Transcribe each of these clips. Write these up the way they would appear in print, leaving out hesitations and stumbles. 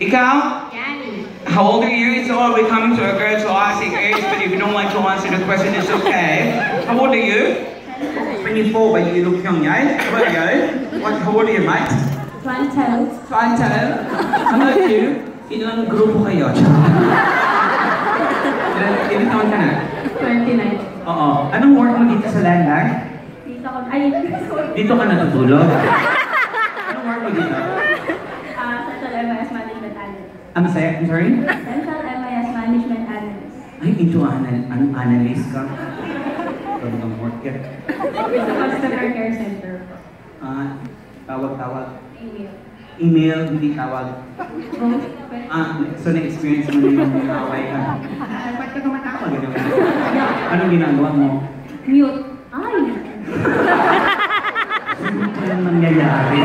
Ikaw? Yani. How old are you? So we're coming to a girl to ask age, but if you don't want to answer the question, it's okay. How old are you? 24, but you look young, yeah? How about you? How old are you, mate? 20. 20? How about you? Ilang grupo kayo? Ilang taon ka na? 29. Oo. Anong work mo dito sa landline? Dito ako. Ay, Dito ka natutulog? Anong work mo dito? Central MIS Management Analyst. I'm sorry? Central MIS Management Analyst. Ay, into analyst ka? Talagang work yan. Sa Customer Care Center. Tawag-tawag. Email. Email, hindi tawag. So na-experience mo na yung away ka. Ba't ka tumatawag? Anong ginagawa mo? Mute. Ay! Ano pa lang nangyayari?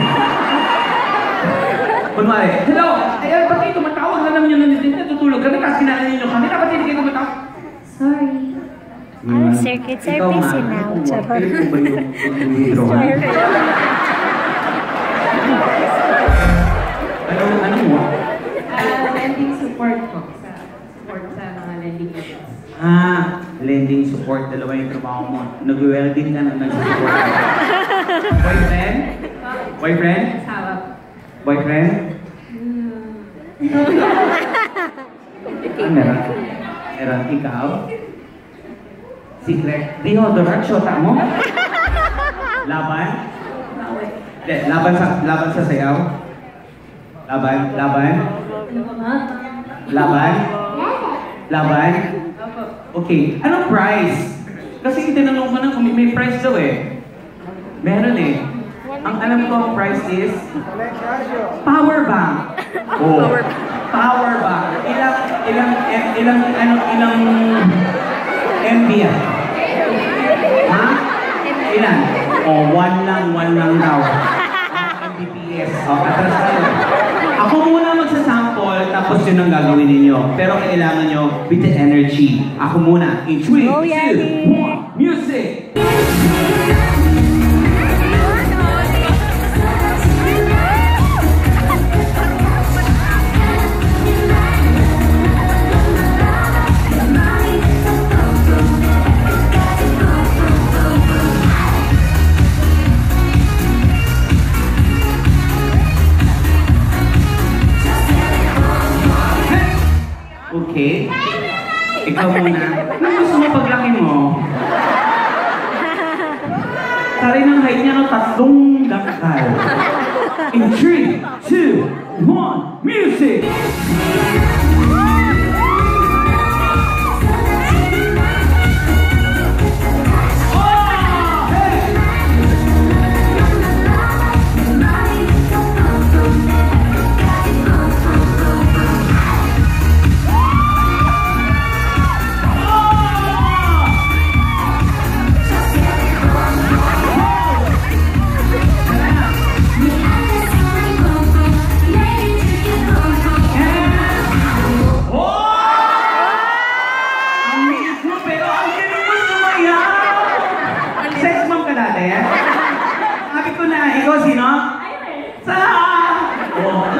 Kunwari, hello! Ay, ba't kayo tumatawag? Alam niyo na natutulog kami kasi kinala ninyo kami. Dapat hindi kayo tumatawag. Sorry. Circuit service now. Charot. Ikaw ba yung Anong mo? Lending support po. Support sa mga lending agents. Lending support. Dalawa yung trabaho mo. Nag-welding ka na nag-support. Boyfriend? Boyfriend? Asawa. Boyfriend? Meron? Meron? Ikaw? Secret? Deodorant? Shota mo? Laban? Laban sa sayaw? Laban? Laban? Laban? Laban? Okay. Anong price? Kasi tinanong ko na kung may price daw eh. Meron eh. Ang alam ko ang price is power bank. Oh. Power bank. Ilang MB yan? Ha? Ilan? Oh, one lang daw. Mbps. Oh, atras tayo. Ako muna magsasample, tapos yun ang gagawin ninyo. Pero kailangan nyo with the energy. Ako muna. In 3, 2, 1, music! Okay? Ikaw muna. Ano gusto mo paglaki mo? Tari ng height niya ng 3 dakal. In 3, 2, 1, music!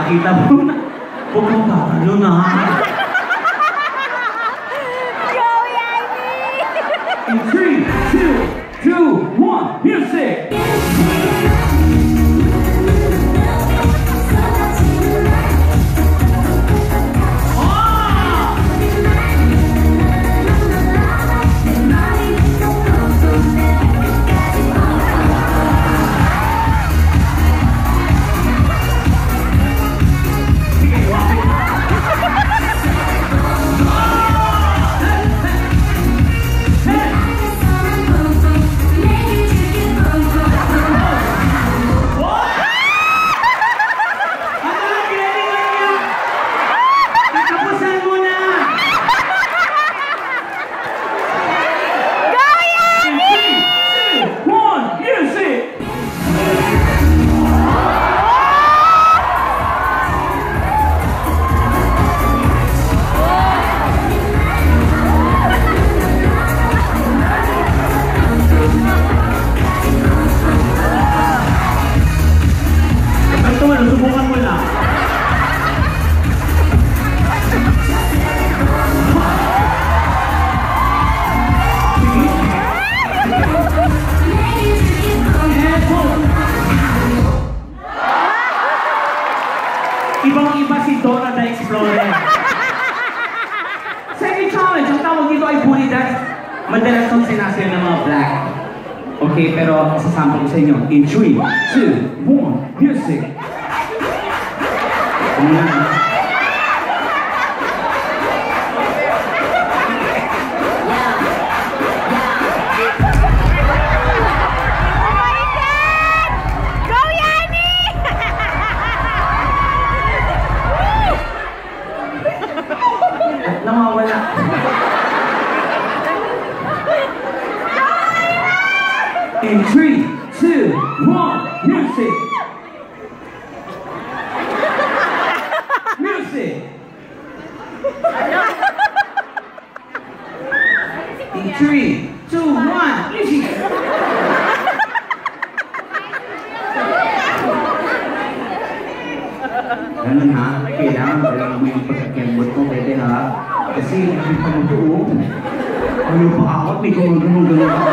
Nakita mo na. Huwag kang kakalo na. Go, Yani! In 3, 2, 1, music! Ibang-iba si Dora the Explorer. Second challenge, ang tawag dito ay bully dance. Madalas itong sinasayaw ng mga black. Okay, pero sasample ko sa inyo. In 3, 2, 1, music! Ano na? Go, Yanni! Nawawala. In 3, 2, 1, music! Music! In 3, 2, 1, music! Ganun ha, kailangan mo yung pagkakembot ko, pwede ha? Kasi nakita mo ito, oh. Ano pa ako, may gumagano-gano ako.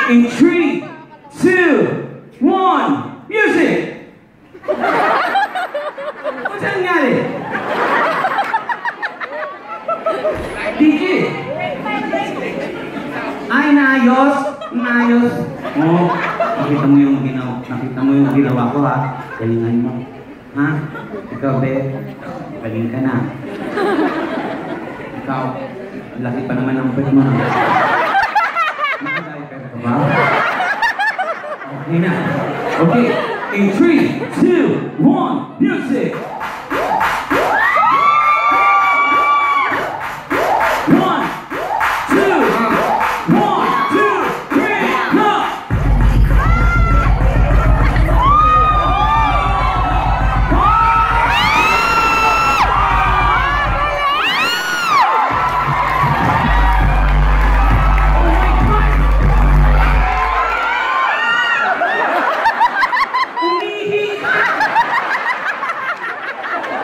In 3, 2, 1, music! What's that nangyari? DJ! Ay, naayos! Naayos! Oh, nakita mo yung ginawa ko ha. Galingan mo. Ha? Ikaw, be, galing ka na. Ikaw, laki pa naman ang pwede mo na. Nakadiaper ka ba? Okay na. Okay, in 3, 2, 1, music! 1, 2, 1, 2, 3, go!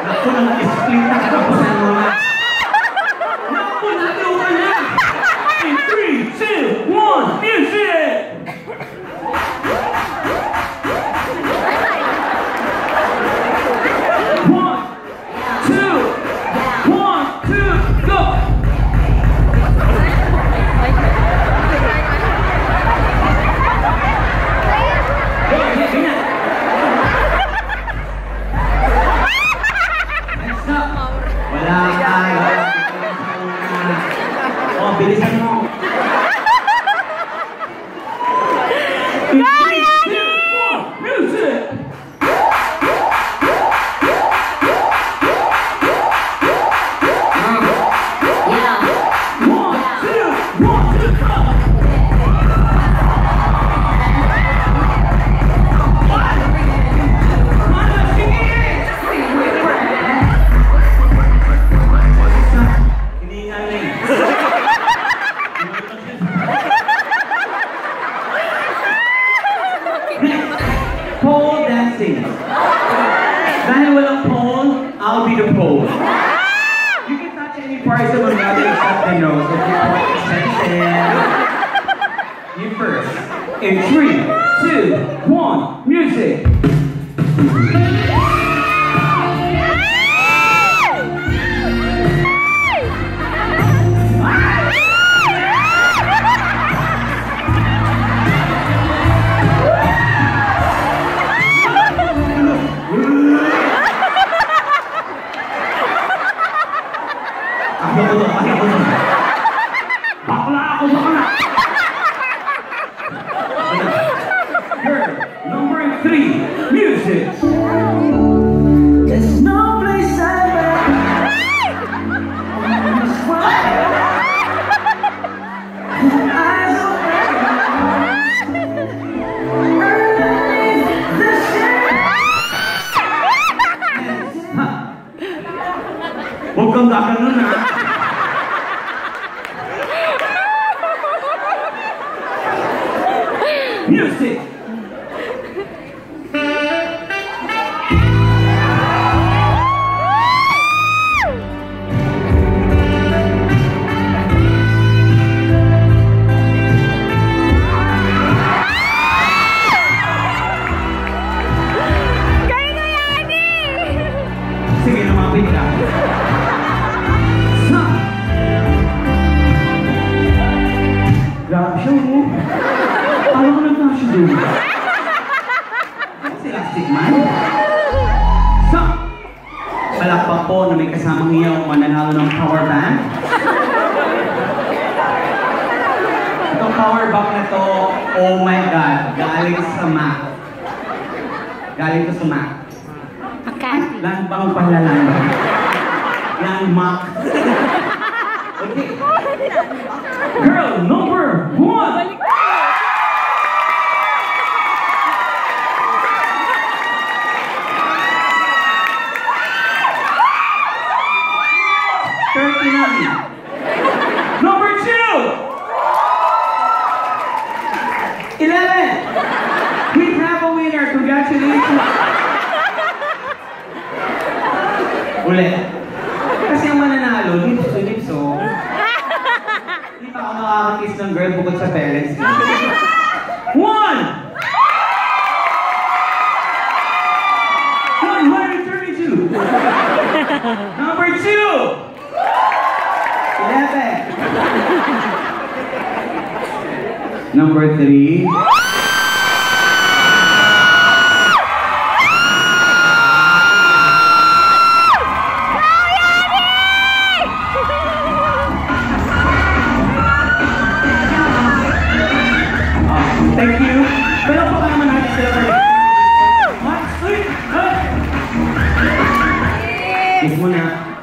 Naku, nag-split na katapusan mo na. Naku, naliw ka na! In 3, 2, 1, music! One, two, 1, 2, go! Ganyan. Next up. Wala ka. Oh, bilisan mo. In 3, 2, 1, music! One, two, 1, 2, go! Pole dancing. Dahil walang pole, I'll be the pole. You can touch any parts of another except the nose. If you want extension. You first. In 3, 2, 1, music. Bakla! Girl, number 3, music. There's no place I'd rather. Eyes open. Underneath the shade. Huwag kang gaganon ha. Music! wala pa po na may kasamang iyong mananalo ng power bank. Itong power bank na to, oh my God, galing sa Mac. Galing to sa Mac. Landbang pala landbang. Landmark. Okay. Girl number 1. Number 2! 11! We have a winner! Congratulations! Uli. Kasi ang mananalo, lips to lips, oh. Hindi pa ako nakakakiss ng girl bukod sa parents. 1! Number 2! 11! Number 3. Thank you. Pero po ka naman natin sila kayo. Kiss mo na.